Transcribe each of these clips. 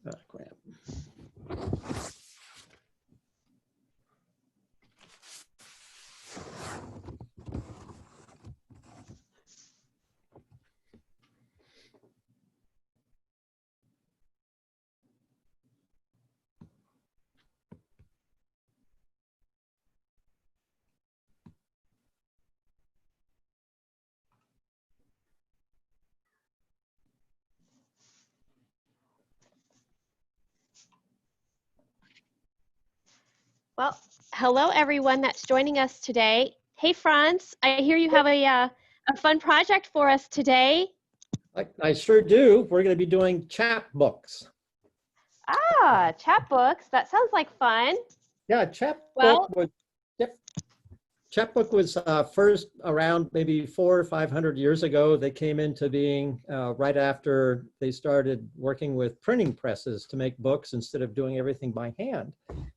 Crap. Well, hello everyone that's joining us today. Hey Franz, I hear you have a fun project for us today. I sure do. We're going to be doing chapbooks. Ah, chapbooks. That sounds like fun. Yeah, chapbook Well, was chapbook was first around maybe 400 or 500 years ago. They came into being right after they started working with printing presses to make books instead of doing everything by hand.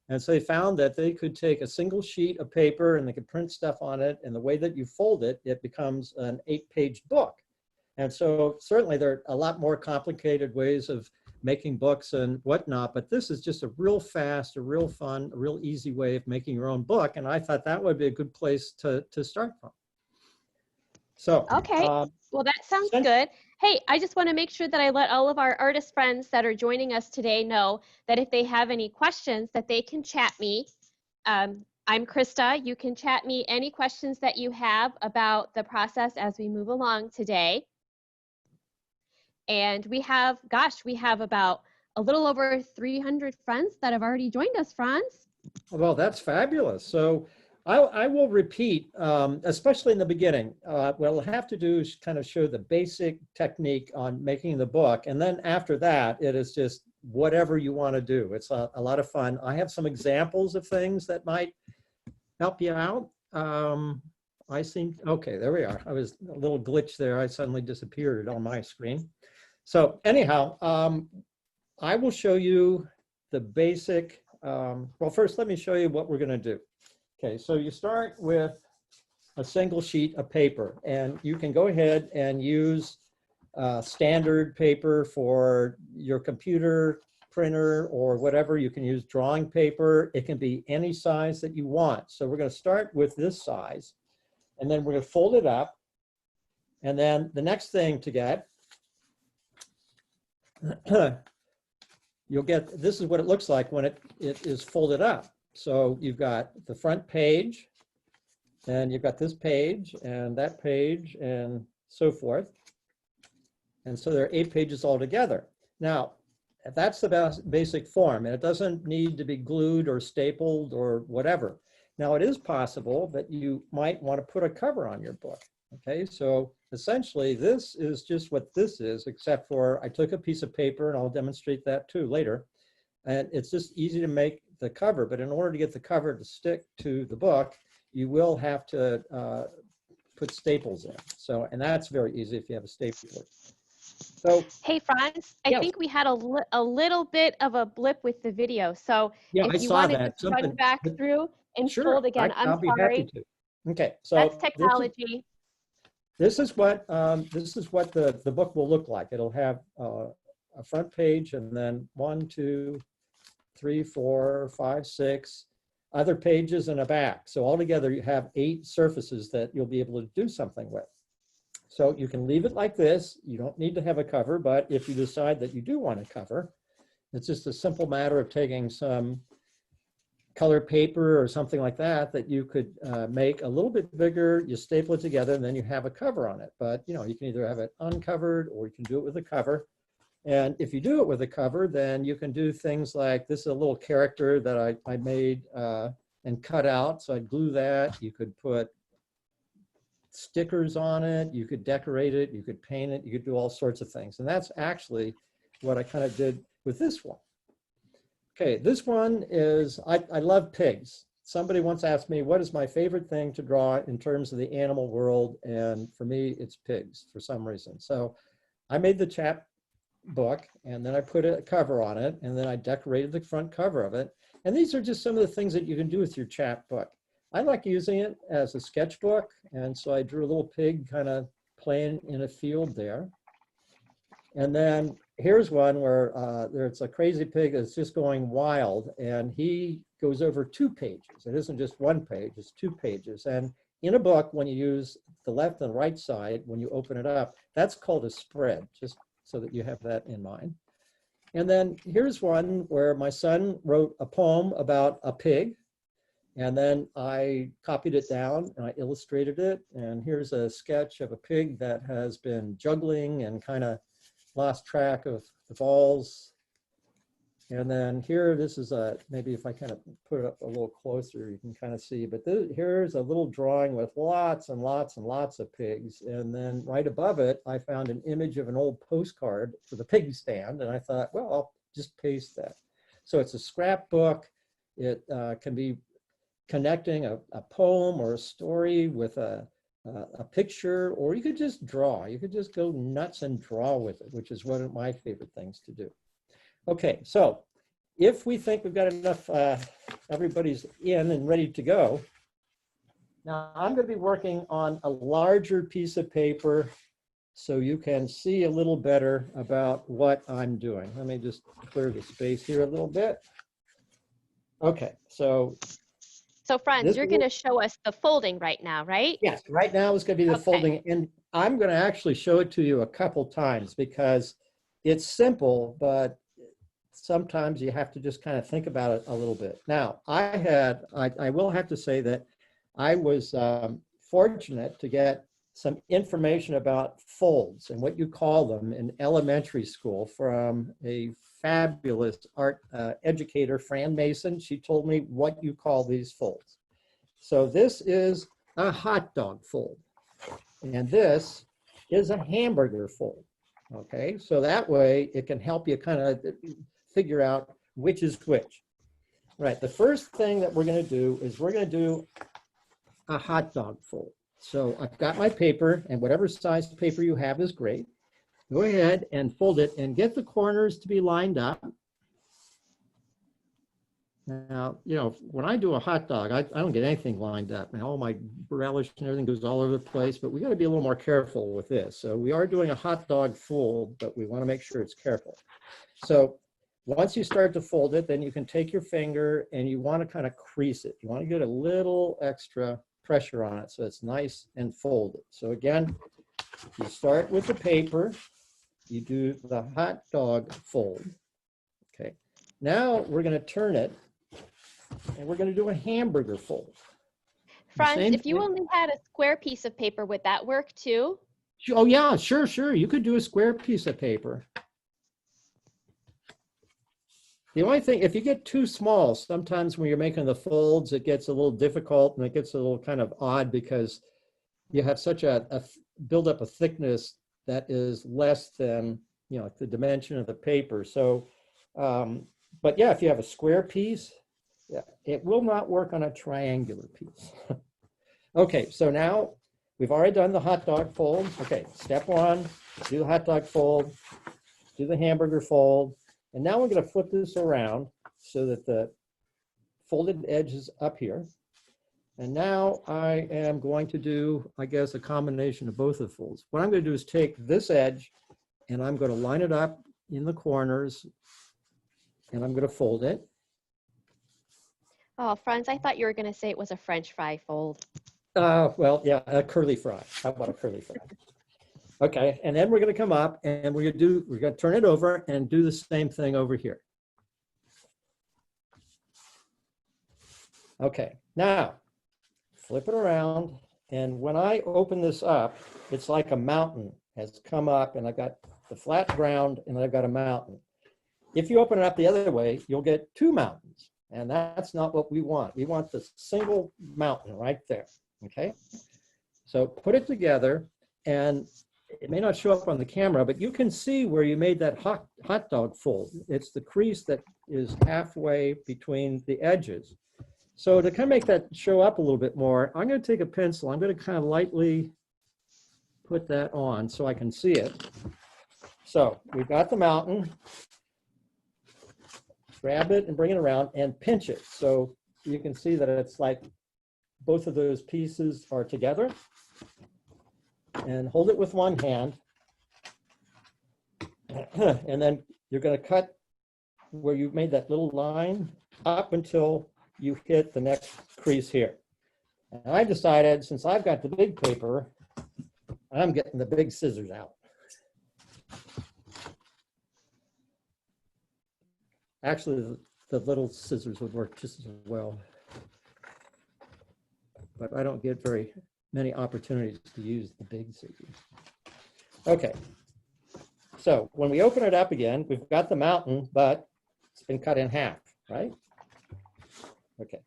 And so they found that they could take a single sheet of paper and they could print stuff on it. And the way that you fold it, it becomes an 8-page book. And so certainly there are a lot more complicated ways of making books and whatnot, but this is just a real fast, a real fun, a real easy way of making your own book. And I thought that would be a good place to start from. So, okay. Well, that sounds good. Hey, I just want to make sure that I let all of our artist friends that are joining us today know that if they have any questions that they can chat me. I'm Krista. You can chat me any questions that you have about the process as we move along today. And we have about a little over 300 friends that have already joined us, Franz. Well, that's fabulous. So I will repeat, especially in the beginning. What I'll have to do is kind of show the basic technique on making the book. And then after that, it is just whatever you want to do. It's a lot of fun. I have some examples of things that might help you out. Okay, there we are. I was a little glitch there. I suddenly disappeared on my screen. So anyhow, I will show you the basic, well, first let me show you what we're going to do. Okay, so you start with a single sheet of paper, and you can go ahead and use standard paper for your computer, printer, or whatever. You can use drawing paper. It can be any size that you want. So we're going to start with this size, and then we're going to fold it up. And then the next thing to get, you'll get, this is what it looks like when it is folded up. So you've got the front page, and you've got this page, and that page, and so forth. And so there are 8 pages altogether. Now, that's the basic form, and it doesn't need to be glued or stapled or whatever. Now, it is possible that you might want to put a cover on your book. Okay, so essentially this is just what this is, except for I took a piece of paper, and I'll demonstrate that too later. And it's just easy to make the cover, but in order to get the cover to stick to the book, you will have to put staples in. So, and that's very easy if you have a stapler. So, hey Franz, I think we had a little bit of a blip with the video. So yeah, if you want to run back through and sure, fold again, I'll be sorry. happy to. Okay, so that's technology. This is what the book will look like. It'll have a front page, and then 1, 2, 3, 4, 5, 6 other pages and a back. So altogether, you have 8 surfaces that you'll be able to do something with. So you can leave it like this. You don't need to have a cover, but if you decide that you do want a cover, it's just a simple matter of taking some color paper or something like that that you could make a little bit bigger. You staple it together, and then you have a cover on it. But you know, you can either have it uncovered or you can do it with a cover. And if you do it with a cover, then you can do things like, this is a little character that I made and cut out. So I'd glue that. You could put stickers on it. You could decorate it. You could paint it. You could do all sorts of things. And that's actually what I kind of did with this one. Okay, this one is, I love pigs. Somebody once asked me, what is my favorite thing to draw in terms of the animal world? And for me, it's pigs for some reason. So I made the chapbook, and then I put a cover on it, and then I decorated the front cover of it. And these are just some of the things that you can do with your chapbook. I like using it as a sketchbook, and so I drew a little pig kind of playing in a field there. And then here's one where there's a crazy pig that's just going wild, and he goes over 2 pages. It isn't just 1 page, it's 2 pages. And in a book, when you use the left and right side, when you open it up, that's called a spread, just so that you have that in mind. And then here's one where my son wrote a poem about a pig, and then I copied it down and I illustrated it. And here's a sketch of a pig that has been juggling and kind of lost track of the balls. And then here, this is maybe if I kind of put it up a little closer, you can kind of see, but here's a little drawing with lots and lots and lots of pigs. And then right above it, I found an image of an old postcard for the pig stand. And I thought, well, I'll just paste that. So it's a scrapbook. It can be connecting a poem or a story with a picture, or you could just draw. You could just go nuts and draw with it, which is one of my favorite things to do. Okay, so if we think we've got enough, everybody's in and ready to go, now I'm going to be working on a larger piece of paper so you can see a little better about what I'm doing. Let me just clear the space here a little bit. Okay, so Franz, you're going to show us the folding right now, right? yes, right now is going to be the Okay. folding, and I'm going to actually show it to you a couple times because it's simple, but sometimes you have to just kind of think about it a little bit. Now, I will have to say that I was fortunate to get some information about folds and what you call them in elementary school from a fabulous art educator, Fran Mason. She told me what you call these folds. So this is a hot dog fold, and this is a hamburger fold. Okay, so that way it can help you kind of figure out which is which. Right, the first thing that we're going to do is we're going to do a hot dog fold. So I've got my paper, and whatever size paper you have is great. Go ahead and fold it and get the corners to be lined up. Now, you know, when I do a hot dog, I don't get anything lined up, and all my relish and everything goes all over the place, but we got to be a little more careful with this. So we are doing a hot dog fold, but we want to make sure it's careful. So once you start to fold it, then you can take your finger and you want to kind of crease it. You want to get a little extra pressure on it so it's nice and folded. So again, you start with the paper, you do the hot dog fold. Okay, now we're going to turn it and we're going to do a hamburger fold. Franz, if you only had a square piece of paper, would that work too? Oh yeah, sure. You could do a square piece of paper. The only thing, if you get too small, sometimes when you're making the folds, it gets a little difficult and it gets a little kind of odd because you have such a buildup of thickness that is less than, you know, the dimension of the paper. So, but yeah, if you have a square piece, yeah, it will not work on a triangular piece. Okay, so now we've already done the hot dog fold. Okay, step 1, do the hot dog fold, do the hamburger fold. And now we're going to flip this around so that the folded edge is up here. And now I am going to do, I guess, a combination of both of the folds. What I'm going to do is take this edge and I'm going to line it up in the corners and I'm going to fold it. Oh, Franz, I thought you were going to say it was a French fry fold. Well, yeah, a curly fry. How about a curly fry? Okay, and then we're going to come up and we're going to turn it over and do the same thing over here. Okay, now flip it around, and when I open this up, it's like a mountain has come up, and I've got the flat ground and I've got a mountain. If you open it up the other way, you'll get 2 mountains, and that's not what we want. We want the single mountain right there. Okay, so put it together, and it may not show up on the camera, but you can see where you made that hot dog fold. It's the crease that is halfway between the edges. So to kind of make that show up a little bit more, I'm going to take a pencil. I'm going to kind of lightly put that on so I can see it. So we've got the mountain. Grab it and bring it around and pinch it. So you can see that it's like both of those pieces are together. And hold it with one hand. And then you're going to cut where you made that little line up until you hit the next crease here. And I decided, since I've got the big paper, I'm getting the big scissors out. Actually, the little scissors would work just as well, but I don't get very many opportunities to use the big scissors. Okay, so when we open it up again, we've got the mountain, but it's been cut in half, right? Okay,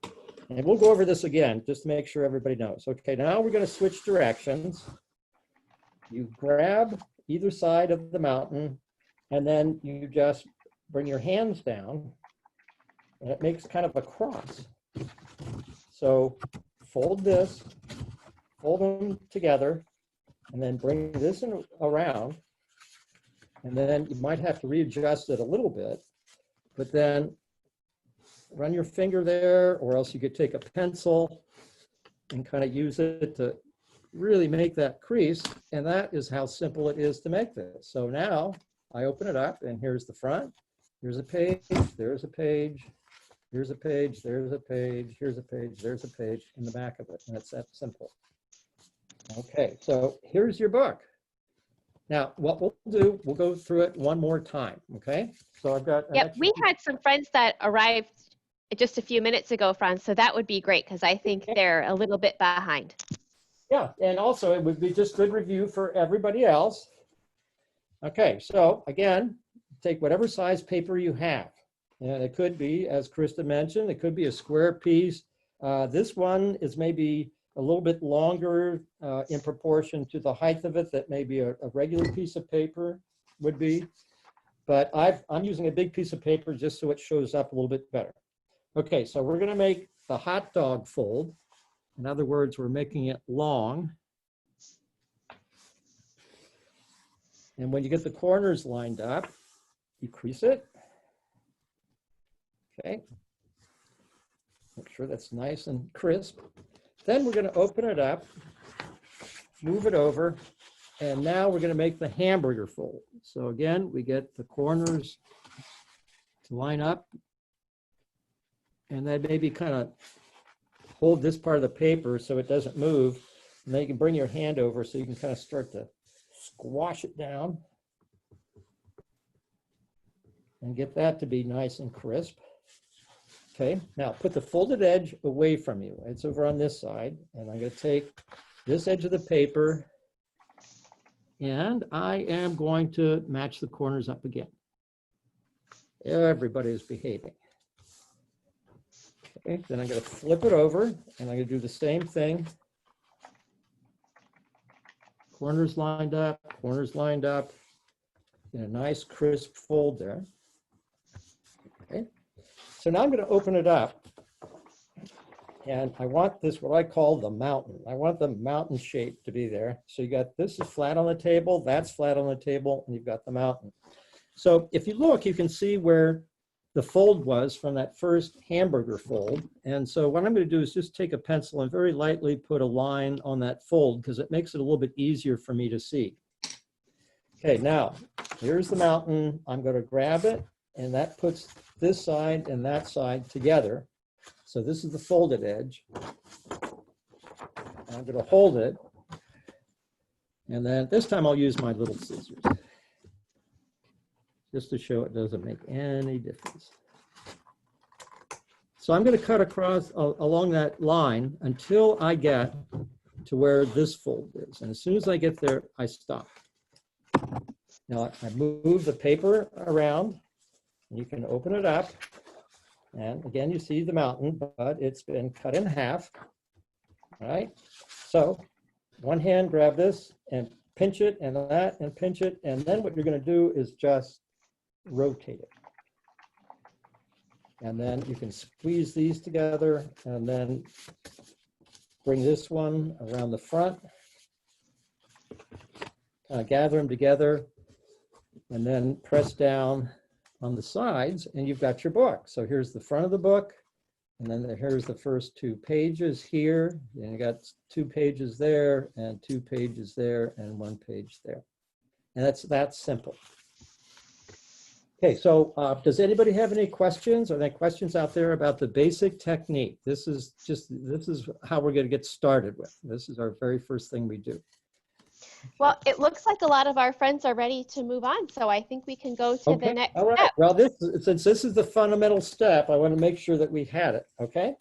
and we'll go over this again just to make sure everybody knows. Okay, now we're going to switch directions. You grab either side of the mountain, and then you just bring your hands down, and it makes kind of a cross. So fold this, fold them together, and then bring this around. And then you might have to readjust it a little bit, but then run your finger there, or else you could take a pencil and kind of use it to really make that crease. And that is how simple it is to make this. So now I open it up, and here's the front. Here's a page, there's a page, here's a page, there's a page, here's a page, there's a page in the back of it, and it's that simple. Okay, so here's your book. Now, what we'll do, we'll go through it one more time, okay? So I've got... Yep, we had some friends that arrived just a few minutes ago, Franz, so that would be great, because I think they're a little bit behind. Yeah, and also it would be just good review for everybody else. Okay, so again, take whatever size paper you have. And it could be, as Krista mentioned, it could be a square piece. This one is maybe a little bit longer in proportion to the height of it that maybe a regular piece of paper would be. But I'm using a big piece of paper just so it shows up a little bit better. Okay, so we're going to make the hot dog fold. In other words, we're making it long. And when you get the corners lined up, you crease it. Okay. Make sure that's nice and crisp. Then we're going to open it up, move it over, and now we're going to make the hamburger fold. So again, we get the corners to line up, and then maybe kind of hold this part of the paper so it doesn't move. And then you can bring your hand over so you can kind of start to squash it down and get that to be nice and crisp. Okay, now put the folded edge away from you. It's over on this side, and I'm going to take this edge of the paper, and I am going to match the corners up again. Everybody is behaving. Okay, then I'm going to flip it over, and I'm going to do the same thing. Corners lined up, in a nice crisp fold there. Okay, so now I'm going to open it up, and I want this, what I call the mountain. I want the mountain shape to be there. So you got, this is flat on the table, that's flat on the table, and you've got the mountain. So if you look, you can see where the fold was from that first hamburger fold. And so what I'm going to do is just take a pencil and very lightly put a line on that fold, because it makes it a little bit easier for me to see. Okay, now here's the mountain. I'm going to grab it, and that puts this side and that side together. So this is the folded edge. I'm going to hold it, and then this time I'll use my little scissors, just to show it doesn't make any difference. So I'm going to cut across along that line until I get to where this fold is. And as soon as I get there, I stop. Now I move the paper around, and you can open it up. And again, you see the mountain, but it's been cut in half. All right. So one hand, grab this and pinch it, and that, and pinch it. And then what you're going to do is just rotate it. And then you can squeeze these together, and then bring this one around the front, gather them together, and then press down on the sides, and you've got your book. So here's the front of the book, and then here's the first 2 pages here, and you got 2 pages there, and 2 pages there, and 1 page there. And that's that simple. Okay, so does anybody have any questions? Are there questions out there about the basic technique? This is how we're going to get started with. This is our very first thing we do. Well, it looks like a lot of our friends are ready to move on, so I think we can go to the next all right. step. Well, since this is the fundamental step, I want to make sure that we had it, okay?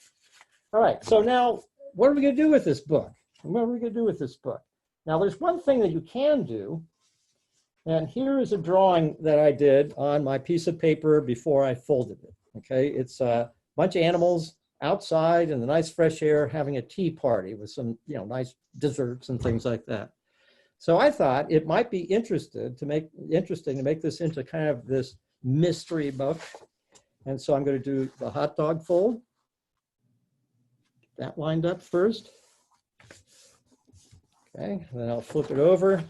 All right, so now what are we going to do with this book? What are we going to do with this book? Now, there's one thing that you can do, and here is a drawing that I did on my piece of paper before I folded it, okay? It's a bunch of animals outside in the nice fresh air having a tea party with some, nice desserts and things like that. So I thought it might be interesting to make this into kind of this mystery book. And so I'm going to do the hot dog fold. That lined up first. Okay, then I'll flip it over.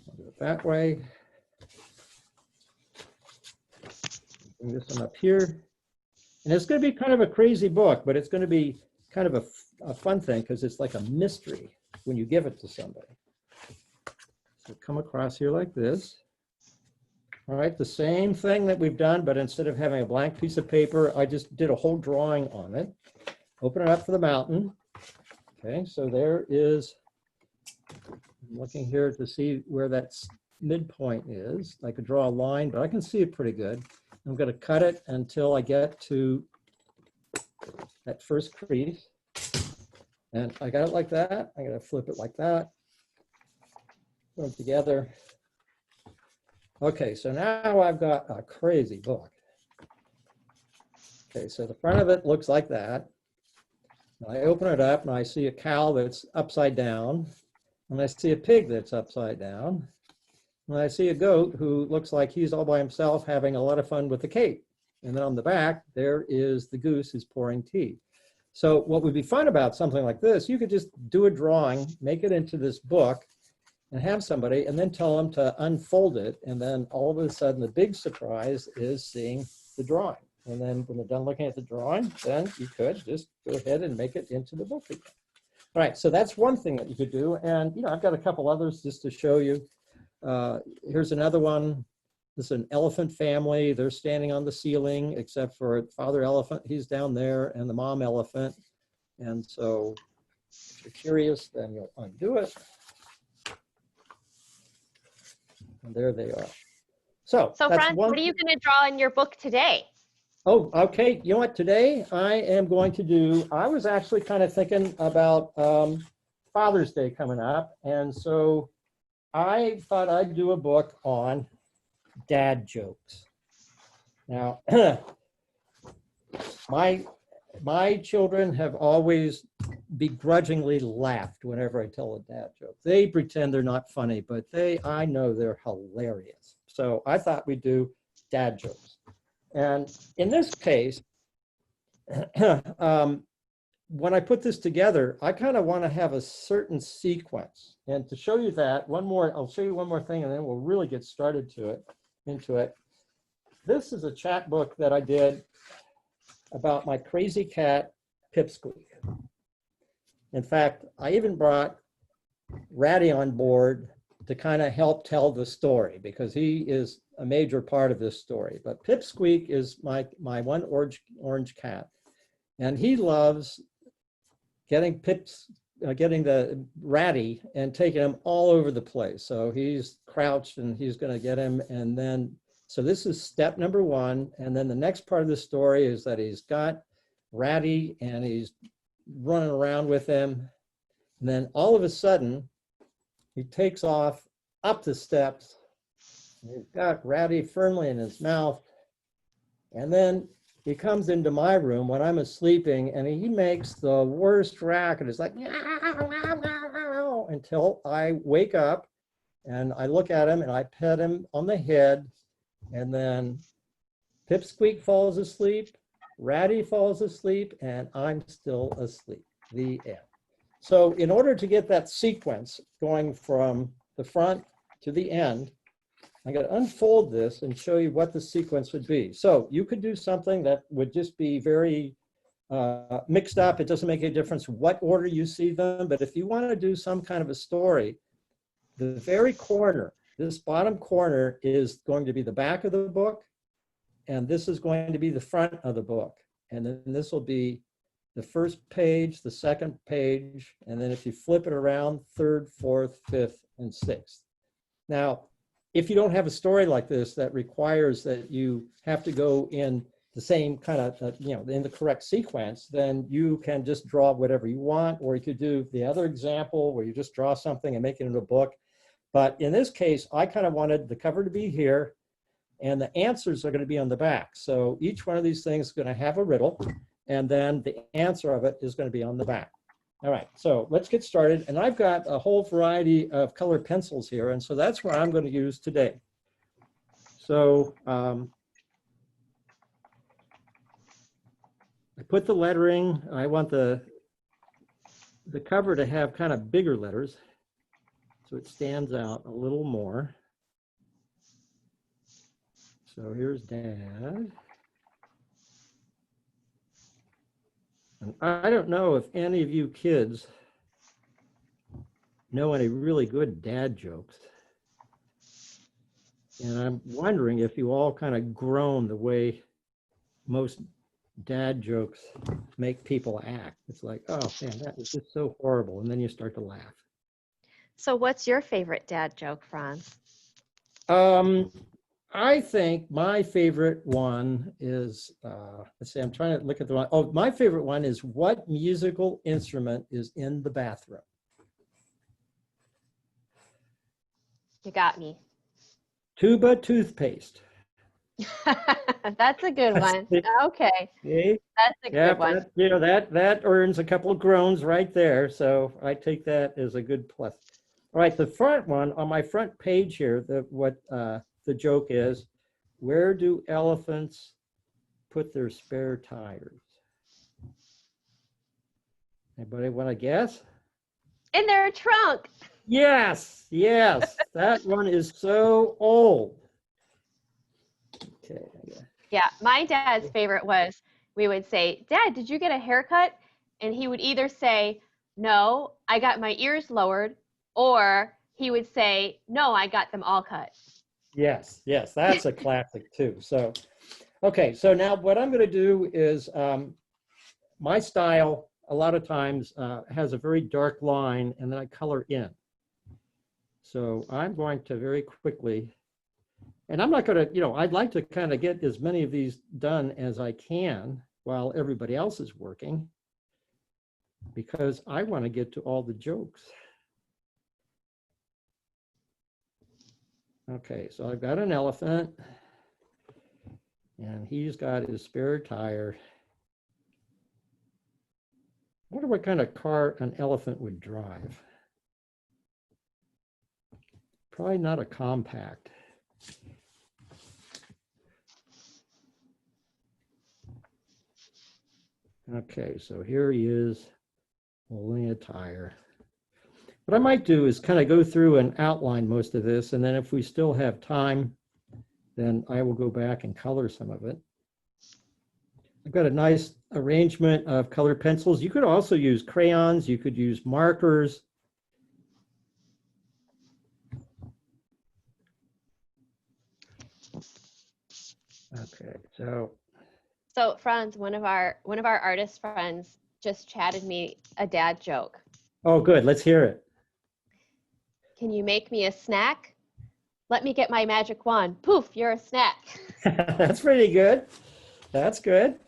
I'll do it that way. Bring this one up here. And it's going to be kind of a crazy book, but it's going to be kind of a fun thing because it's like a mystery when you give it to somebody. So come across here like this. All right, the same thing that we've done, but instead of having a blank piece of paper, I just did a whole drawing on it. Open it up for the mountain. Okay, so there is, I'm looking here to see where that midpoint is. I could draw a line, but I can see it pretty good. I'm going to cut it until I get to that first crease. And I got it like that. I'm going to flip it like that. Put them together. Okay, so now I've got a crazy book. Okay, so the front of it looks like that. I open it up and I see a cow that's upside down. And I see a pig that's upside down. And I see a goat who looks like he's all by himself having a lot of fun with the cake. And then on the back, there is the goose who's pouring tea. So what would be fun about something like this, you could just do a drawing, make it into this book, and have somebody, and then tell them to unfold it. And then all of a sudden, the big surprise is seeing the drawing. And then when they're done looking at the drawing, then you could just go ahead and make it into the book again. All right, so that's one thing that you could do. And I've got a couple others just to show you. Here's another one. This is an elephant family. They're standing on the ceiling, except for father elephant. He's down there, and the mom elephant. And so if you're curious, then you'll undo it. And there they are. So Franz, what are you going to draw in your book today? Oh, okay. You know what? Today I am going to do, I was actually kind of thinking about Father's Day coming up. And so I thought I'd do a book on dad jokes. Now, my children have always begrudgingly laughed whenever I tell a dad joke. They pretend they're not funny, but I know they're hilarious. So I thought we'd do dad jokes. And in this case, when I put this together, I kind of want to have a certain sequence. And to show you that, I'll show you one more thing, and then we'll really get started into it. This is a chapbook that I did about my crazy cat, Pipsqueak. In fact, I even brought Ratty on board to kind of help tell the story because he is a major part of this story. But Pipsqueak is my one orange cat, and he loves getting the Ratty and taking him all over the place. So he's crouched and he's going to get him, and then so this is step number one. And then the next part of the story is that he's got Ratty and he's running around with him. And then all of a sudden, he takes off up the steps. He's got Ratty firmly in his mouth. And then he comes into my room when I'm sleeping, and he makes the worst racket. It's like, until I wake up and I look at him and I pet him on the head. And then Pipsqueak falls asleep, Ratty falls asleep, and I'm still asleep. The end. So in order to get that sequence going from the front to the end, I got to unfold this and show you what the sequence would be. So you could do something that would just be very mixed up. It doesn't make any difference what order you see them. But if you want to do some kind of a story, the very corner This bottom corner is going to be the back of the book, and this is going to be the front of the book. And then this will be the first page, the second page, and then if you flip it around, third, fourth, fifth, and sixth. Now, if you don't have a story like this that requires that you have to go in the same kind of, in the correct sequence, then you can just draw whatever you want, or you could do the other example where you just draw something and make it into a book. But in this case, I kind of wanted the cover to be here, and the answers are going to be on the back. So each one of these things is going to have a riddle, and then the answer of it is going to be on the back. All right, so let's get started. And I've got a whole variety of colored pencils here, and so that's what I'm going to use today. So I put the lettering. I want the cover to have kind of bigger letters, so it stands out a little more. So here's Dad. And I don't know if any of you kids know any really good dad jokes. And I'm wondering if you all kind of groan the way most dad jokes make people act. It's like, oh man, that is just so horrible. And then you start to laugh. So what's your favorite dad joke, Franz? I think my favorite one is, let's see, I'm trying to look at the one. Oh, my favorite one is, what musical instrument is in the bathroom? You got me. Tuba toothpaste. That's a good one. Okay. Okay. That's a good one. That earns a couple of groans right there. So I take that as a good plus. All right, the front one on my front page here, the joke is, where do elephants put their spare tires? Anybody want to guess? In their trunk. Yes, yes. That one is so old. Okay. Yeah, my dad's favorite was, we would say, Dad, did you get a haircut? And he would either say, no, I got my ears lowered, or he would say, no, I got them all cut. Yes, that's a classic too. So, okay, so now what I'm going to do is, my style a lot of times has a very dark line, and then I color in. So I'm going to very quickly, and I'm not going to, I'd like to kind of get as many of these done as I can while everybody else is working, because I want to get to all the jokes. Okay, so I've got an elephant, and he's got his spare tire. I wonder what kind of car an elephant would drive. Probably not a compact. Okay, so here he is holding a tire. What I might do is kind of go through and outline most of this, and then if we still have time, then I will go back and color some of it. I've got a nice arrangement of colored pencils. You could also use crayons, you could use markers. Okay, so Franz, one of our artist friends just chatted me a dad joke. Oh, good. Let's hear it. Can you make me a snack? Let me get my magic wand. Poof, you're a snack. That's pretty good. That's good.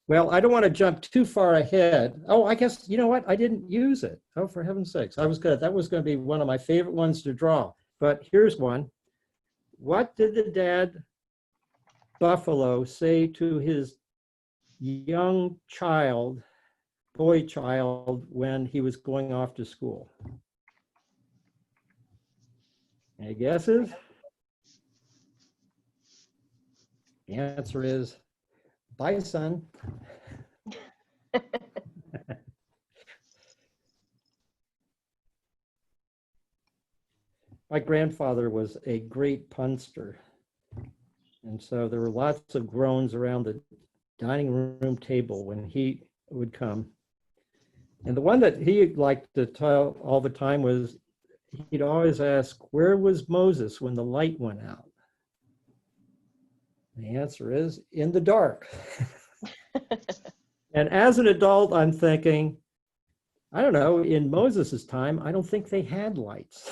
Well, I don't want to jump too far ahead. Oh, I guess, you know what? I didn't use it. Oh, for heaven's sakes. That was going to be one of my favorite ones to draw. But here's one. What did the dad buffalo say to his young child, boy child, when he was going off to school? Any guesses? The answer is, bye, son. My grandfather was a great punster. And so there were lots of groans around the dining room table when he would come. And the one that he liked to tell all the time was, he'd always ask, where was Moses when the light went out? The answer is in the dark. And as an adult, I'm thinking, I don't know, in Moses's time, I don't think they had lights.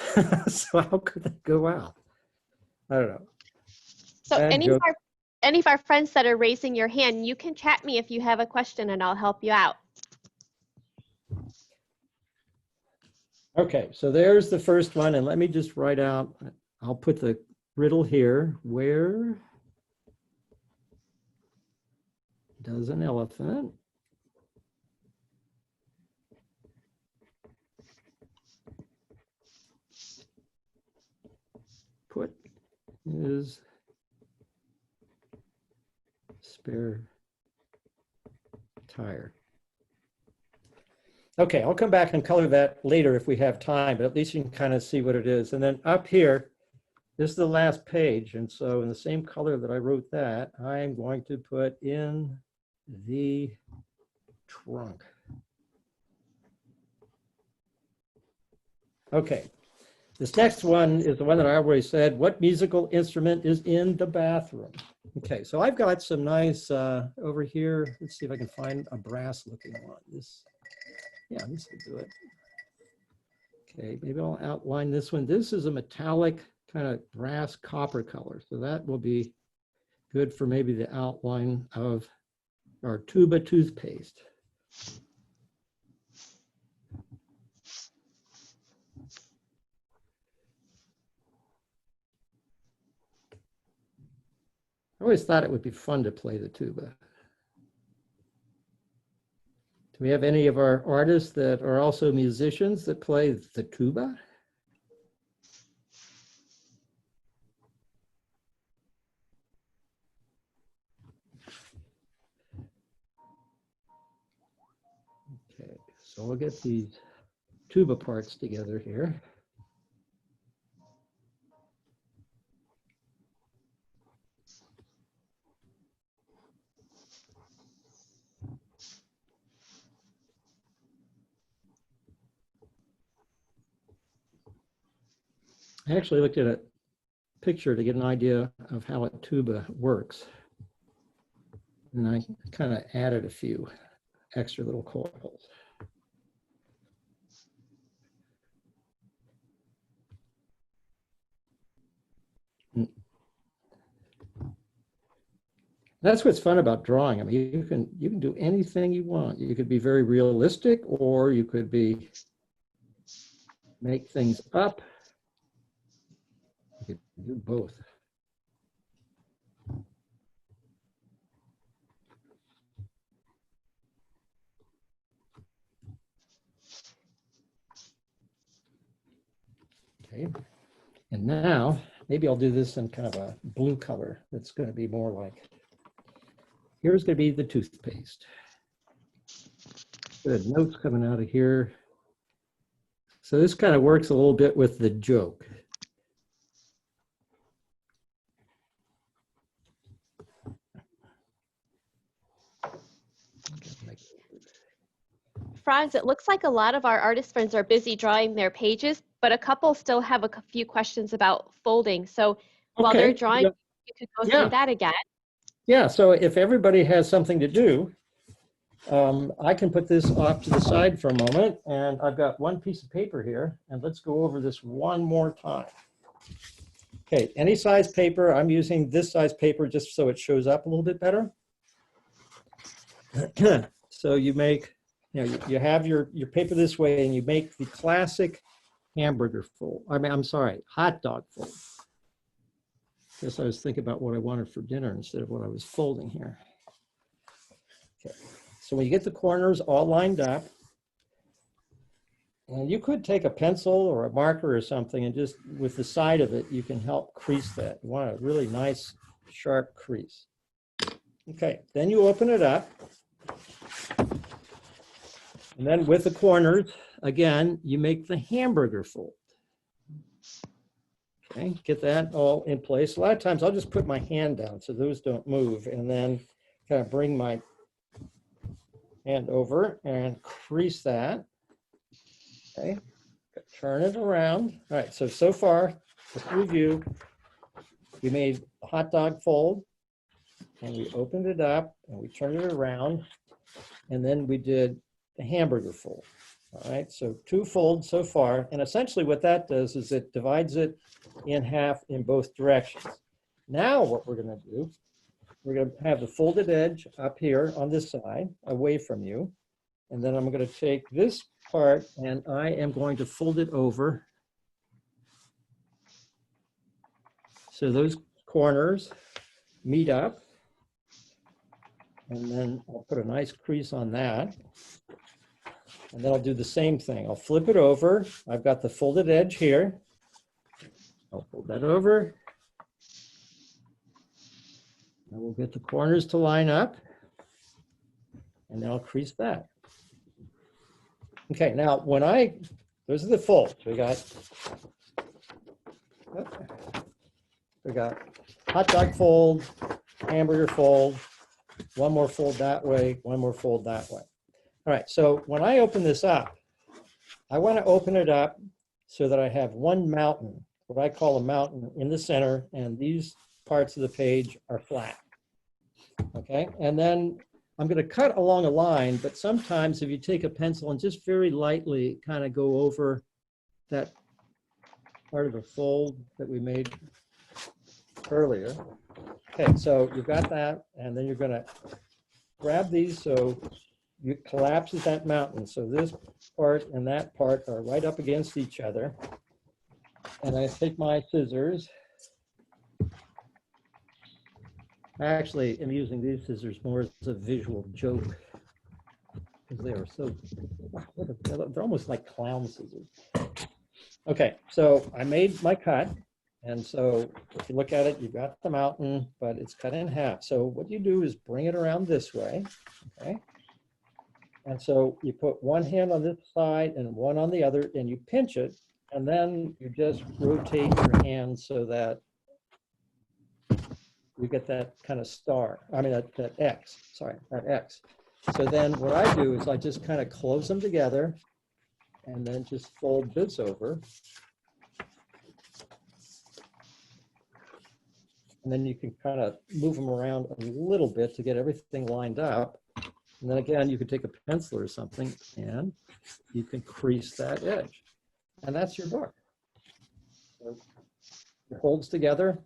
So how could they go out? I don't know. So Bad joke. any of our friends that are raising your hand, you can chat me if you have a question and I'll help you out. Okay, so there's the first one. And let me just write out, I'll put the riddle here. Where does an elephant put his spare tire? Okay, I'll come back and color that later if we have time, but at least you can kind of see what it is. And then up here, this is the last page. And so in the same color that I wrote that, I'm going to put in the trunk. Okay, this next one is the one that I already said. What musical instrument is in the bathroom? Okay, so I've got some nice, over here, let's see if I can find a brass looking one. Yeah, this will do it. Okay, maybe I'll outline this one. This is a metallic kind of brass copper color. So that will be good for maybe the outline of our tuba toothpaste. I always thought it would be fun to play the tuba. Do we have any of our artists that are also musicians that play the tuba? Okay, so we'll get these tuba parts together here. I actually looked at a picture to get an idea of how a tuba works. And I kind of added a few extra little coils. That's what's fun about drawing. I mean, you can do anything you want. You could be very realistic, or you could make things up. You could do both. Okay, and now maybe I'll do this in kind of a blue color. That's going to be more like, here's going to be the toothpaste. Good, notes coming out of here. So this kind of works a little bit with the joke. Franz, it looks like a lot of our artist friends are busy drawing their pages, but a couple still have a few questions about folding. So while they're drawing, you could go through that again. Yeah, so if everybody has something to do, I can put this off to the side for a moment, and I've got one piece of paper here, and let's go over this one more time. Okay, any size paper. I'm using this size paper just so it shows up a little bit better. So you make, you have your paper this way, and you make the classic hamburger fold. I'm sorry, hot dog fold. Guess I was thinking about what I wanted for dinner instead of what I was folding here. Okay, so when you get the corners all lined up, and you could take a pencil or a marker or something, and just with the side of it, you can help crease that. You want a really nice, sharp crease. Okay, then you open it up. And then with the corners, again, you make the hamburger fold. Okay, get that all in place. A lot of times I'll just put my hand down so those don't move, and then kind of bring my hand over and crease that. Okay, turn it around. All right, so far, let's review. We made a hot dog fold, and we opened it up, and we turned it around, and then we did the hamburger fold. All right, so 2 folds so far, and essentially what that does is it divides it in half in both directions. Now what we're going to do, we're going to have the folded edge up here on this side, away from you, and then I'm going to take this part and I am going to fold it over. So those corners meet up, and then I'll put a nice crease on that. And then I'll do the same thing. I'll flip it over. I've got the folded edge here. I'll fold that over. And we'll get the corners to line up. And then I'll crease that. Okay, now those are the folds. We got hot dog fold, hamburger fold, one more fold that way, one more fold that way. All right, so when I open this up, I want to open it up so that I have one mountain, what I call a mountain, in the center, and these parts of the page are flat. Okay, and then I'm going to cut along a line, but sometimes if you take a pencil and just very lightly kind of go over that part of the fold that we made earlier. Okay, so you've got that, and then you're going to grab these so it collapses that mountain. So this part and that part are right up against each other. And I take my scissors. Actually, I'm using these scissors more as a visual joke because they are so, they're almost like clown scissors. Okay, so I made my cut. And so if you look at it, you've got the mountain, but it's cut in half. So what you do is bring it around this way, okay? And so you put one hand on this side and one on the other, and you pinch it, and then you just rotate your hand so that you get that kind of star. I mean, that X, sorry, that X. So then what I do is I just kind of close them together and then just fold this over. And then you can kind of move them around a little bit to get everything lined up. And then again, you can take a pencil or something and you can crease that edge. And that's your book. So it holds together.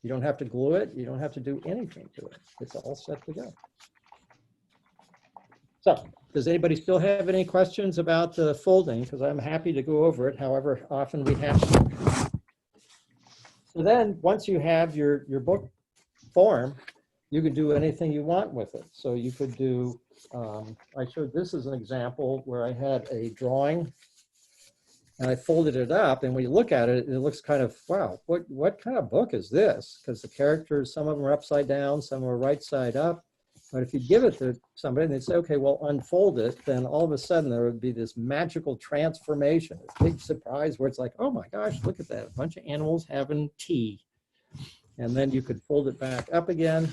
You don't have to glue it. You don't have to do anything to it. It's all set to go. So does anybody still have any questions about the folding? Because I'm happy to go over it however often we have to. So then once you have your book form, you can do anything you want with it. So you could do, I showed this as an example where I had a drawing and I folded it up, and when you look at it, it looks kind of, wow, what kind of book is this? Because the characters, some of them are upside down, some are right side up. But if you give it to somebody and they say, okay, well, unfold it, then all of a sudden there would be this magical transformation, a big surprise where it's like, oh my gosh, look at that, a bunch of animals having tea. And then you could fold it back up again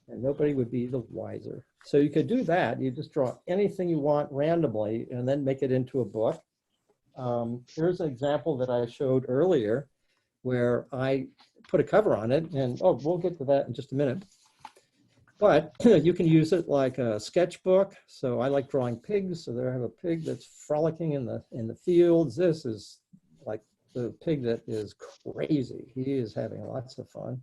and nobody would be the wiser. So you could do that. You just draw anything you want randomly and then make it into a book. Here's an example that I showed earlier where I put a cover on it, and oh, we'll get to that in just a minute. But you can use it like a sketchbook. So I like drawing pigs. So there I have a pig that's frolicking in the fields. This is like the pig that is crazy. He is having lots of fun.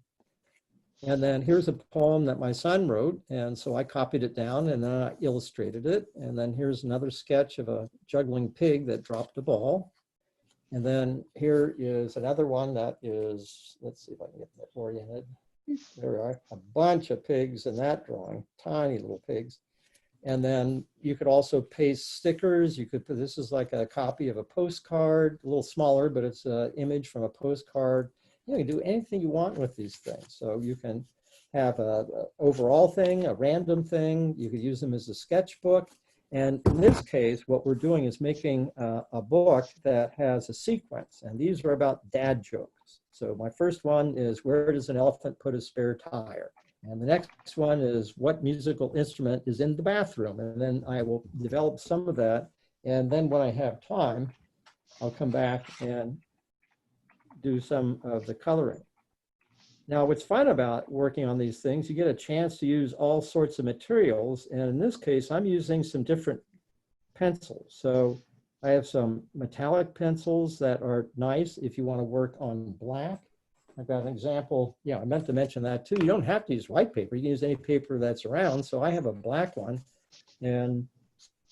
And then here's a poem that my son wrote. And so I copied it down and then I illustrated it. And then here's another sketch of a juggling pig that dropped a ball. And then here is another one that is, let's see if I can get that oriented. There are a bunch of pigs in that drawing, tiny little pigs. And then you could also paste stickers. You could put, this is like a copy of a postcard, a little smaller, but it's an image from a postcard. You can do anything you want with these things. So you can have a overall thing, a random thing. You could use them as a sketchbook. And in this case, what we're doing is making a book that has a sequence. And these are about dad jokes. So my first one is, where does an elephant put a spare tire? And the next one is, what musical instrument is in the bathroom? And then I will develop some of that. And then when I have time, I'll come back and do some of the coloring. Now, what's fun about working on these things, you get a chance to use all sorts of materials. And in this case, I'm using some different pencils. So I have some metallic pencils that are nice if you want to work on black. I've got an example. Yeah, I meant to mention that too. You don't have to use white paper. You can use any paper that's around. So I have a black one. And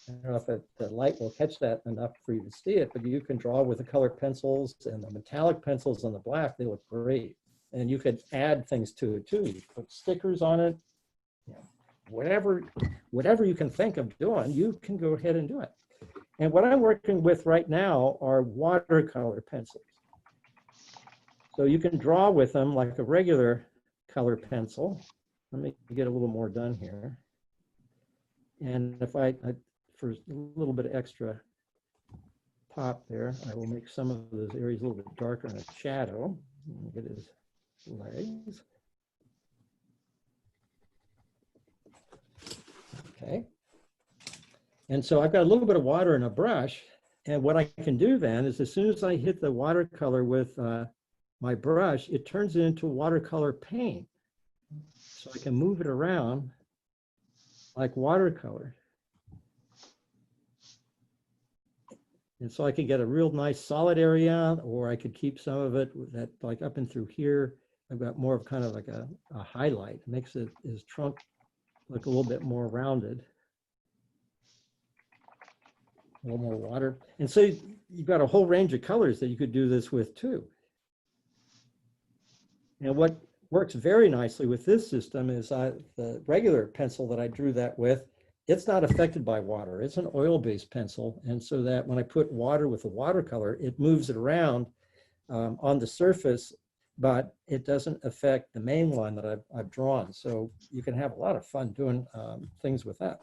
I don't know if the light will catch that enough for you to see it, but you can draw with the color pencils and the metallic pencils on the black. They look great. And you could add things to it too. You put stickers on it, you know, whatever you can think of doing, you can go ahead and do it. And what I'm working with right now are watercolor pencils. So you can draw with them like a regular color pencil. Let me get a little more done here. And if I for a little bit of extra pop there, I will make some of those areas a little bit darker in a shadow. Get his legs. Okay. And so I've got a little bit of water in a brush. And what I can do then is as soon as I hit the watercolor with my brush, it turns it into watercolor paint. So I can move it around like watercolor. And so I could get a real nice solid area, or I could keep some of it that like up and through here. I've got more of kind of like a highlight. It makes his trunk look a little bit more rounded. A little more water. And so you've got a whole range of colors that you could do this with too. And what works very nicely with this system is the regular pencil that I drew that with, it's not affected by water. It's an oil-based pencil. And so that when I put water with a watercolor, it moves it around on the surface, but it doesn't affect the main line that I've drawn. So you can have a lot of fun doing things with that.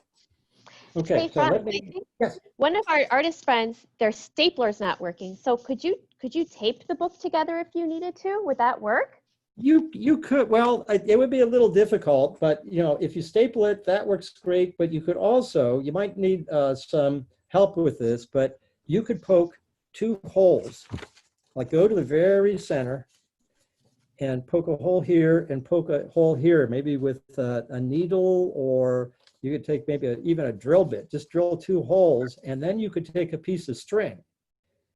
Okay, hey, so Frank, let me, yes. One of our artist friends, their stapler's not working. So could you tape the book together if you needed to? Would that work? You could, well, it would be a little difficult, but you know, if you staple it, that works great. But you could also, you might need some help with this, but you could poke 2 holes, like go to the very center and poke a hole here and poke a hole here, maybe with a needle, or you could take maybe even a drill bit, just drill 2 holes, and then you could take a piece of string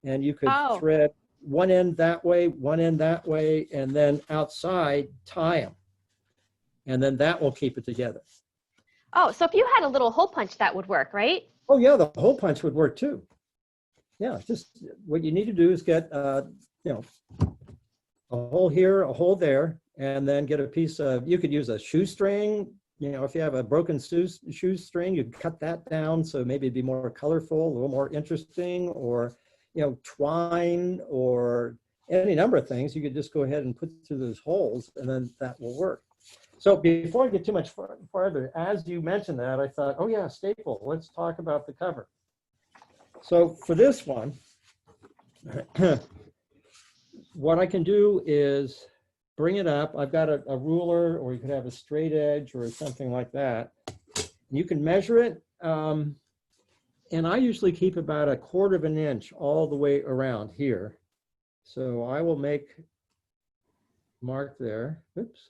and you could thread one end that way, one end that way, and then outside tie them. And then that will keep it together. Oh, so if you had a little hole punch, that would work, right? Oh yeah, the hole punch would work too. Yeah, just what you need to do is get, you know, a hole here, a hole there, and then get a piece of, you could use a shoestring. You know, if you have a broken shoestring, you can cut that down. So maybe it'd be more colorful, a little more interesting, or, you know, twine or any number of things. You could just go ahead and put through those holes, and then that will work. So before I get too much farther, as you mentioned that, I thought, oh yeah, staple, let's talk about the cover. So for this one, what I can do is bring it up. I've got a ruler, or you could have a straight edge or something like that. You can measure it. And I usually keep about 1/4 inch all the way around here. So I will make mark there. Oops.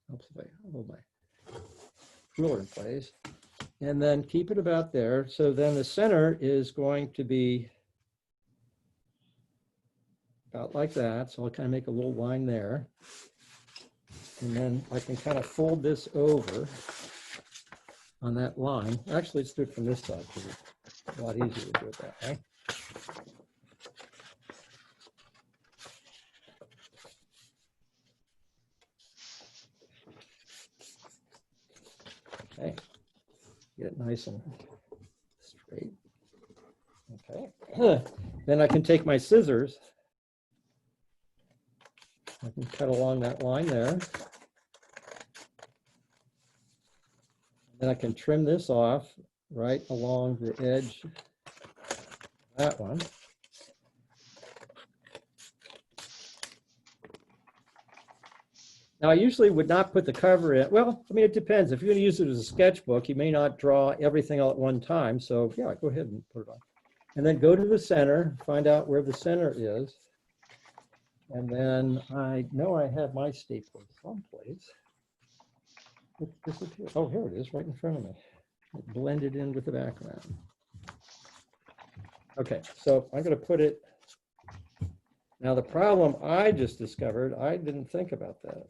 Helps if I hold my ruler in place. And then keep it about there. So then the center is going to be about like that. So I'll kind of make a little line there. And then I can kind of fold this over on that line. Actually, let's do it from this side because it's a lot easier to do it that way. Okay, get it nice and straight. Okay, then I can take my scissors. I can cut along that line there. Then I can trim this off right along the edge of that one. Now, I usually would not put the cover in. Well, I mean, it depends. If you're going to use it as a sketchbook, you may not draw everything all at one time. So yeah, go ahead and put it on. and then go to the center, find out where the center is. And then I know I had my stapler someplace. It disappeared. Oh, here it is, right in front of me. It blended in with the background. Okay, so I'm going to put it. Now the problem I just discovered, I didn't think about that.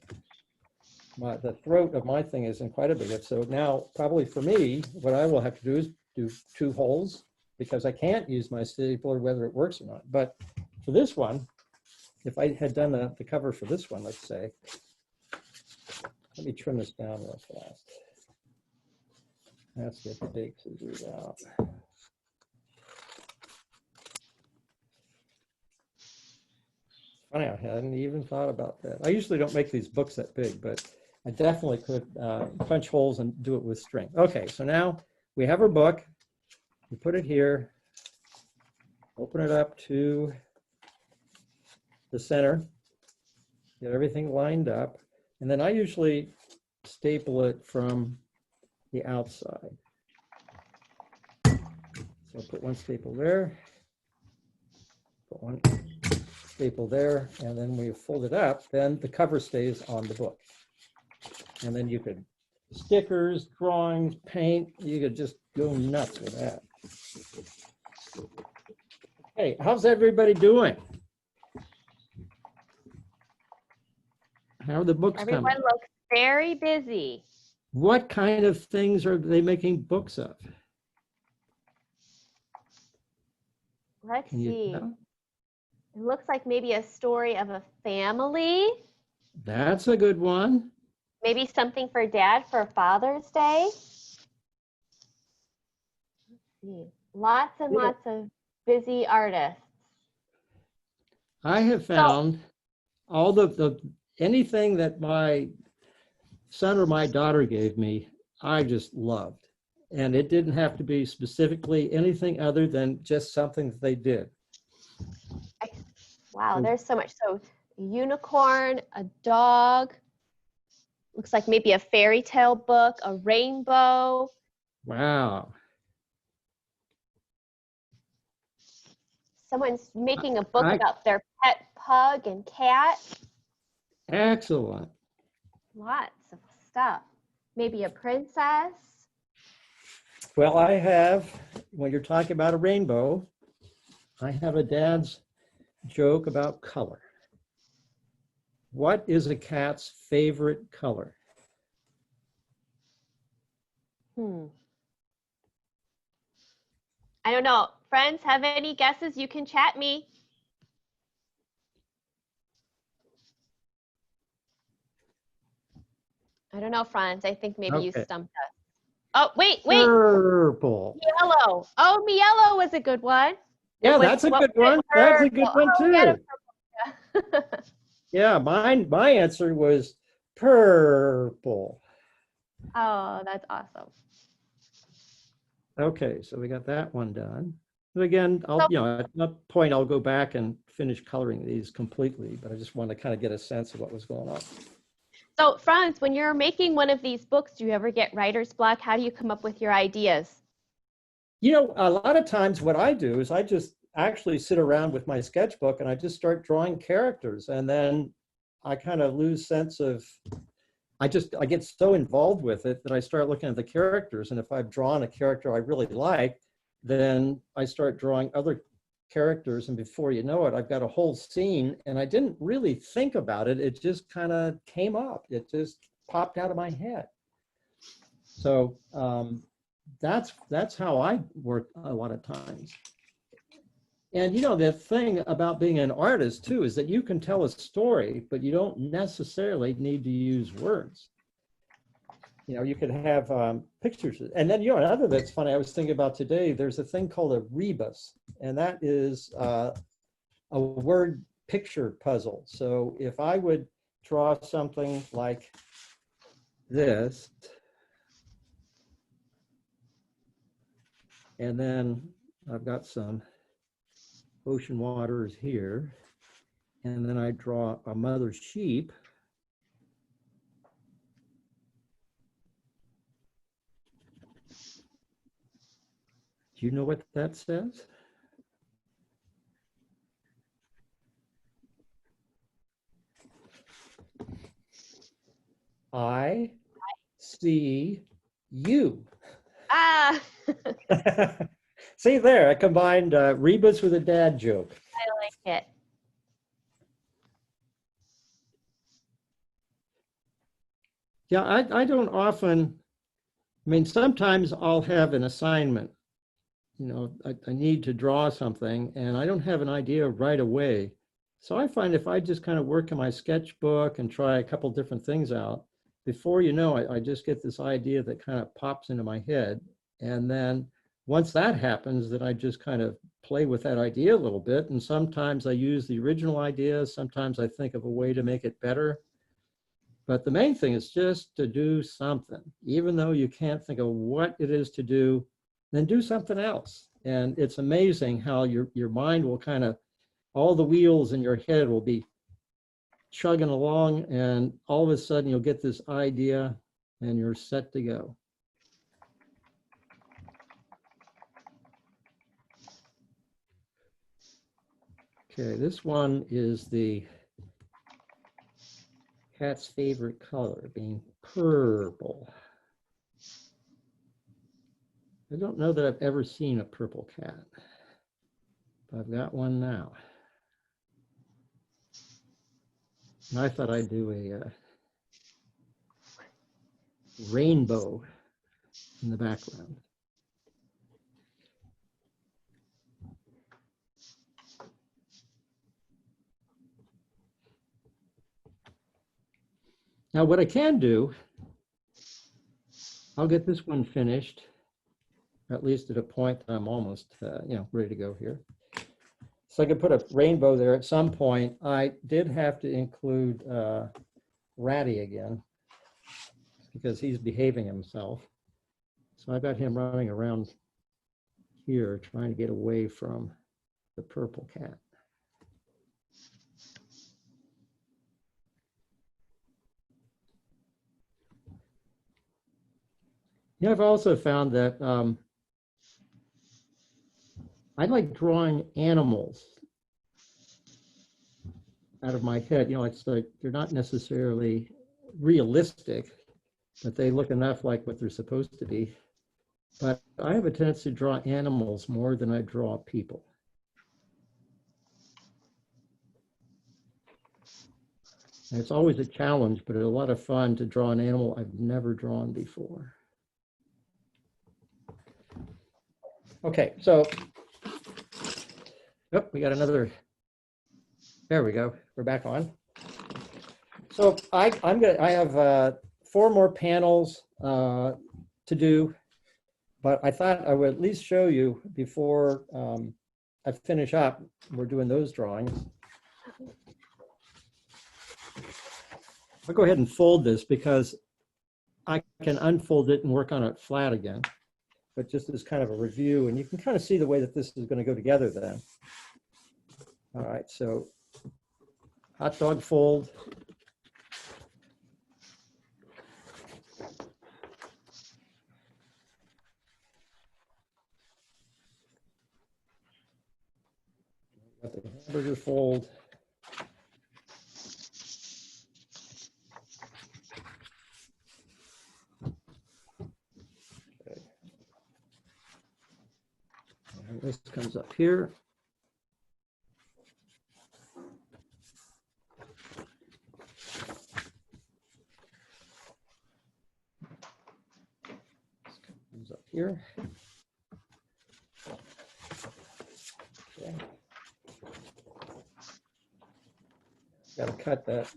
The throat of my thing isn't quite a big, so now probably for me, what I will have to do is do 2 holes because I can't use my stapler whether it works or not. But for this one, if I had done the cover for this one, let's say, let me trim this down real fast. Let's get the big scissors out. Funny, I hadn't even thought about that. I usually don't make these books that big, but I definitely could punch holes and do it with string. Okay, so now we have our book. We put it here, open it up to the center, get everything lined up, and then I usually staple it from the outside. So I'll put one staple there, put one staple there, and then when you fold it up, then the cover stays on the book. And then you could stickers, drawings, paint, you could just go nuts with that. Hey, how's everybody doing? How are the books coming? Everyone looks very busy. What kind of things are they making books of? Let's see. Know? It looks like maybe a story of a family. That's a good one. Maybe something for Dad for Father's Day. Let's see. Lots and lots of busy artists. I have found all the anything that my son or my daughter gave me, I just loved. And it didn't have to be specifically anything other than just something that they did. Wow, there's so much. So a unicorn, a dog, looks like maybe a fairy tale book, a rainbow. Wow. Someone's making a book about their pet pug and cat. Excellent. Lots of stuff. Maybe a princess. Well, I have, when you're talking about a rainbow, I have a dad's joke about color. What is a cat's favorite color? I don't know. Friends, have any guesses? You can chat me. I don't know, Franz. I think maybe you stumped us. Oh, wait. Purple. Yellow. Oh, yellow was a good one. Yeah, that's a good one. That's a good one too. Yeah, my answer was purple. Oh, that's awesome. Okay, so we got that one done. And again, at that point, I'll go back and finish coloring these completely, but I just want to kind of get a sense of what was going on. So, Franz, when you're making one of these books, do you ever get writer's block? How do you come up with your ideas? You know, a lot of times what I do is I just actually sit around with my sketchbook and I just start drawing characters, and then I kind of lose sense of, I get so involved with it that I start looking at the characters, and if I've drawn a character I really like, then I start drawing other characters, and before you know it, I've got a whole scene, and I didn't really think about it. It just kind of came up. It just popped out of my head. So that's how I work a lot of times. And you know, the thing about being an artist too is that you can tell a story, but you don't necessarily need to use words. You know, you could have pictures. And then, you know, another that's funny, I was thinking about today, there's a thing called a rebus, and that is a word picture puzzle. So if I would draw something like this, and then I've got some ocean waters here, and then I draw a mother sheep. Do you know what that says? I see you. Ah, See there, I combined rebus with a dad joke. I like it. Yeah, I don't often, I mean, sometimes I'll have an assignment, you know, I need to draw something and I don't have an idea right away. So I find if I just kind of work in my sketchbook and try a couple different things out, before you know it, I just get this idea that kind of pops into my head. And then once that happens, then I just kind of play with that idea a little bit. And sometimes I use the original idea. Sometimes I think of a way to make it better. But the main thing is just to do something, even though you can't think of what it is to do, then do something else. And it's amazing how your mind will kind of, all the wheels in your head will be chugging along, and all of a sudden you'll get this idea and you're set to go. Okay, this one is the cat's favorite color, being purple. I don't know that I've ever seen a purple cat, but I've got one now. And I thought I'd do a rainbow in the background. Now what I can do, I'll get this one finished, at least at a point that I'm almost ready to go here. So I could put a rainbow there at some point. I did have to include Ratty again because he's behaving himself. So I got him running around here trying to get away from the purple cat. Yeah, I've also found that I like drawing animals out of my head. You know, it's like they're not necessarily realistic, but they look enough like what they're supposed to be. But I have a tendency to draw animals more than I draw people. And it's always a challenge, but it's a lot of fun to draw an animal I've never drawn before. Okay, so, oh, we got another, there we go, we're back on. So I have 4 more panels to do, but I thought I would at least show you before I finish up, we're doing those drawings. I'll go ahead and fold this because I can unfold it and work on it flat again, but just as kind of a review, and you can kind of see the way that this is going to go together then. All right, so hot dog fold. Got the hamburger fold. Okay. And this comes up here. This comes up here. Okay. Got to cut that.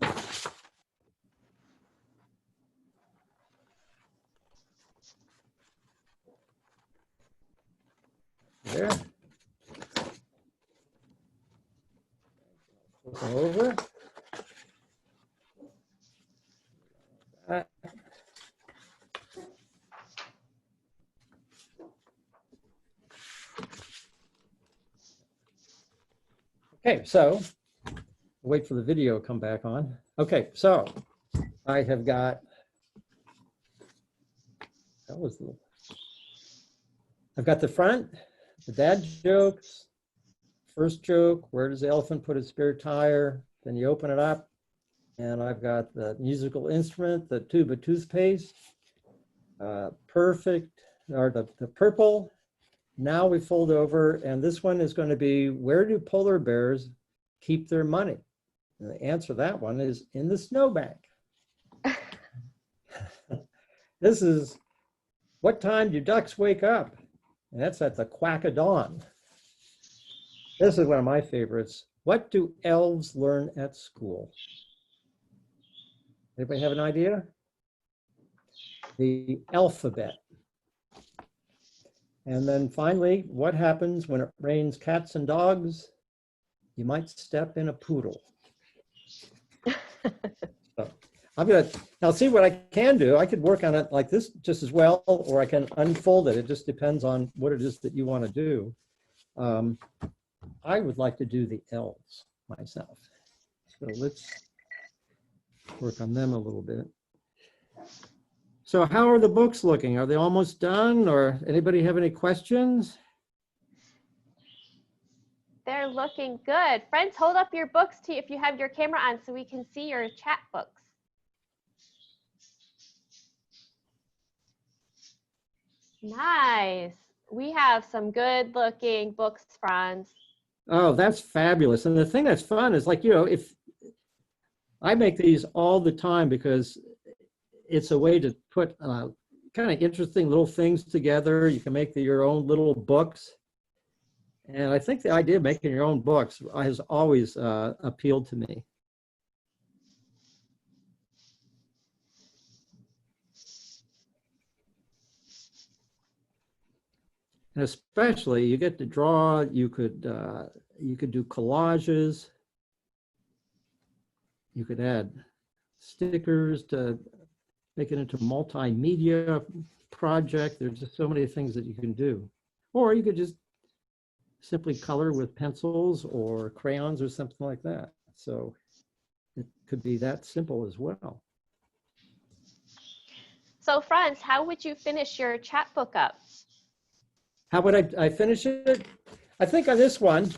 There. Flip them over. That. Okay, so wait for the video to come back on. Okay, so I have got, I've got the front, the dad jokes, first joke, where does the elephant put his spare tire? Then you open it up, And I've got the musical instrument, the tube of toothpaste, perfect, or the purple. Now we fold over, and this one is going to be, where do polar bears keep their money? And the answer to that one is in the snowbank. This is, what time do ducks wake up? And that's at the quack of dawn. This is one of my favorites. What do elves learn at school? Anybody have an idea? The alphabet. And then finally, what happens when it rains cats and dogs? You might step in a poodle. So I'm gonna now see what I can do. I could work on it like this just as well, or I can unfold it. It just depends on what it is that you want to do. I would like to do the elves myself. So let's work on them a little bit. So how are the books looking? Are they almost done, or anybody have any questions? They're looking good. Friends, hold up your books to if you have your camera on so we can see your chat books. Nice. We have some good looking books, Franz. Oh, that's fabulous. And the thing that's fun is, like, if I make these all the time because it's a way to put kind of interesting little things together. You can make your own little books. And I think the idea of making your own books has always appealed to me. And especially, you get to draw. You could do collages. You could add stickers to make it into a multimedia project. There's just so many things that you can do. Or you could just simply color with pencils or crayons or something like that. So it could be that simple as well. So Franz, how would you finish your chapbook up? How would I finish it? I think on this one,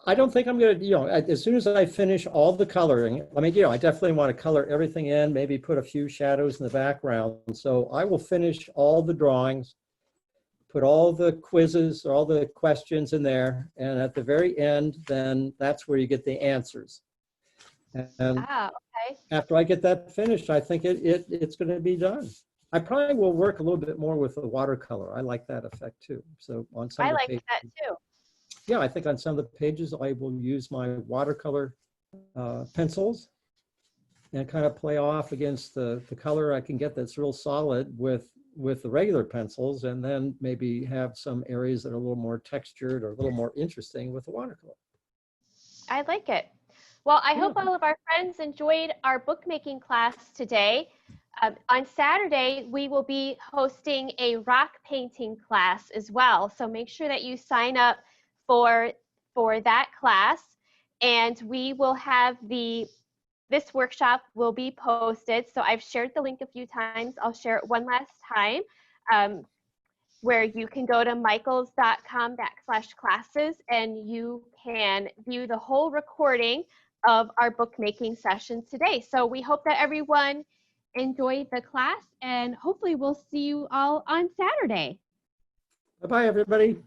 I don't think I'm going to, as soon as I finish all the coloring, I mean, I definitely want to color everything in, maybe put a few shadows in the background. So I will finish all the drawings, put all the quizzes, all the questions in there. And at the very end, then that's where you get the answers. And okay. After I get that finished, I think it's going to be done. I probably will work a little bit more with the watercolor. I like that effect too. So on some I of the like pages, that too. Yeah, I think on some of the pages, I will use my watercolor pencils and kind of play off against the color I can get that's real solid with the regular pencils, and then maybe have some areas that are a little more textured or a little more interesting with the watercolor. I like it. Well, I hope all of our friends enjoyed our bookmaking class today. On Saturday, we will be hosting a rock painting class as well. So make sure that you sign up for that class, and we will have this workshop will be posted. So I've shared the link a few times. I'll share it one last time, where you can go to michaels.com/classes, and you can view the whole recording of our bookmaking session today. So we hope that everyone enjoyed the class, and hopefully we'll see you all on Saturday. Bye-bye, everybody.